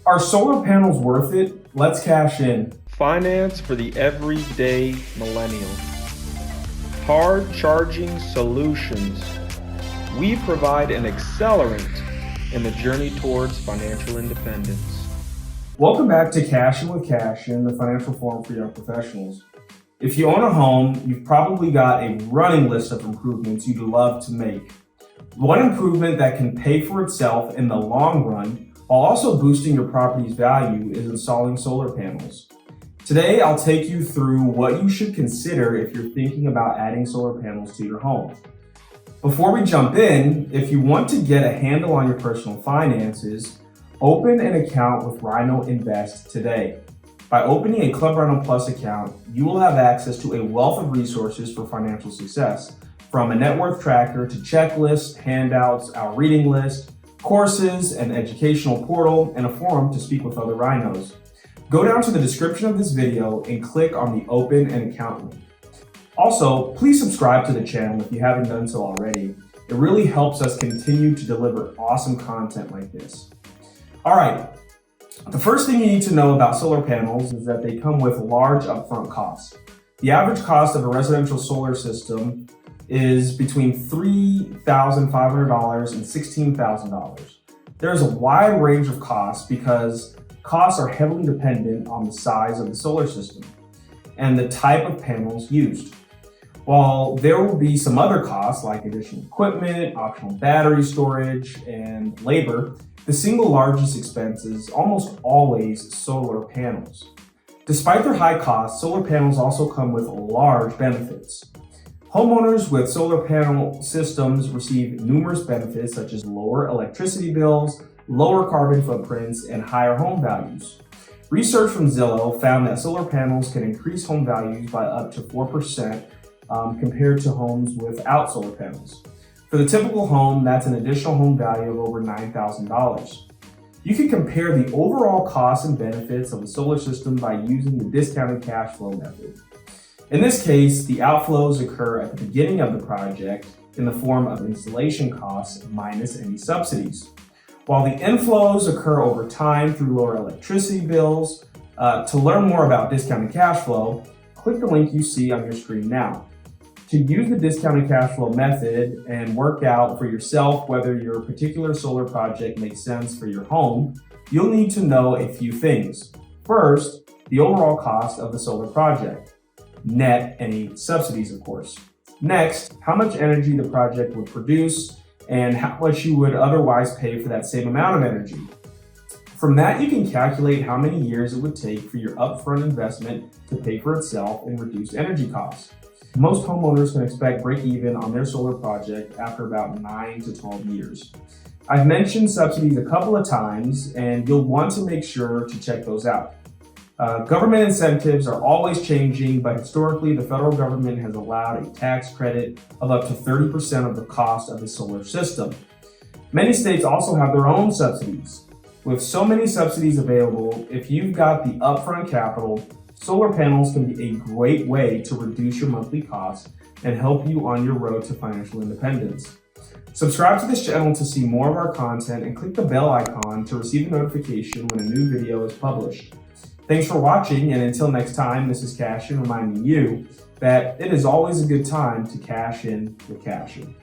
Are solar panels worth it? Let's cash in. Finance for the everyday millennial. Hard charging solutions. We provide an accelerant in the journey towards financial independence. Welcome back to Cash In with Cassian, the financial forum for young professionals. If you own a home, you've probably got a running list of improvements you'd love to make. One improvement that can pay for itself in the long run while also boosting your property's value is installing solar panels. Today, I'll take you through what you should consider if you're thinking about adding solar panels to your home. Before we jump in, if you want to get a handle on your personal finances, open an account with RINO INVEST today. By opening a Club RINO Plus account, you will have access to a wealth of resources for financial success, from a net worth tracker to checklists, handouts, our reading list, courses, an educational portal, and a forum to speak with other RINOs. Go down to the description of this video and click on the Open an Account link. Also, please subscribe to the channel if you haven't done so already. It really helps us continue to deliver awesome content like this. All right, the first thing you need to know about solar panels is that they come with large upfront costs. The average cost of a residential solar system is between $3,500 and $16,000. There's a wide range of costs because costs are heavily dependent on the size of the solar system and the type of panels used. While there will be some other costs like additional equipment, optional battery storage, and labor, the single largest expense is almost always solar panels. Despite their high costs, solar panels also come with large benefits. Homeowners with solar panel systems receive numerous benefits such as lower electricity bills, lower carbon footprints, and higher home values. Research from Zillow found that solar panels can increase home values by up to 4% compared to homes without solar panels. For the typical home, that's an additional home value of over $9,000. You can compare the overall costs and benefits of a solar system by using the discounted cash flow method. In this case, the outflows occur at the beginning of the project in the form of installation costs minus any subsidies, while the inflows occur over time through lower electricity bills. To learn more about discounted cash flow, click the link you see on your screen now. To use the discounted cash flow method and work out for yourself whether your particular solar project makes sense for your home, you'll need to know a few things. First, the overall cost of the solar project. Net any subsidies, of course. Next, how much energy the project would produce and how much you would otherwise pay for that same amount of energy. From that, you can calculate how many years it would take for your upfront investment to pay for itself and reduce energy costs. Most homeowners can expect break even on their solar project after about 9 to 12 years. I've mentioned subsidies a couple of times, and you'll want to make sure to check those out. Government incentives are always changing, but historically the federal government has allowed a tax credit of up to 30% of the cost of the solar system. Many states also have their own subsidies. With so many subsidies available, if you've got the upfront capital, solar panels can be a great way to reduce your monthly costs and help you on your road to financial independence. Subscribe to this channel to see more of our content and click the bell icon to receive a notification when a new video is published. Thanks for watching, and until next time, this is Cassian reminding you that it is always a good time to cash in with Cassian.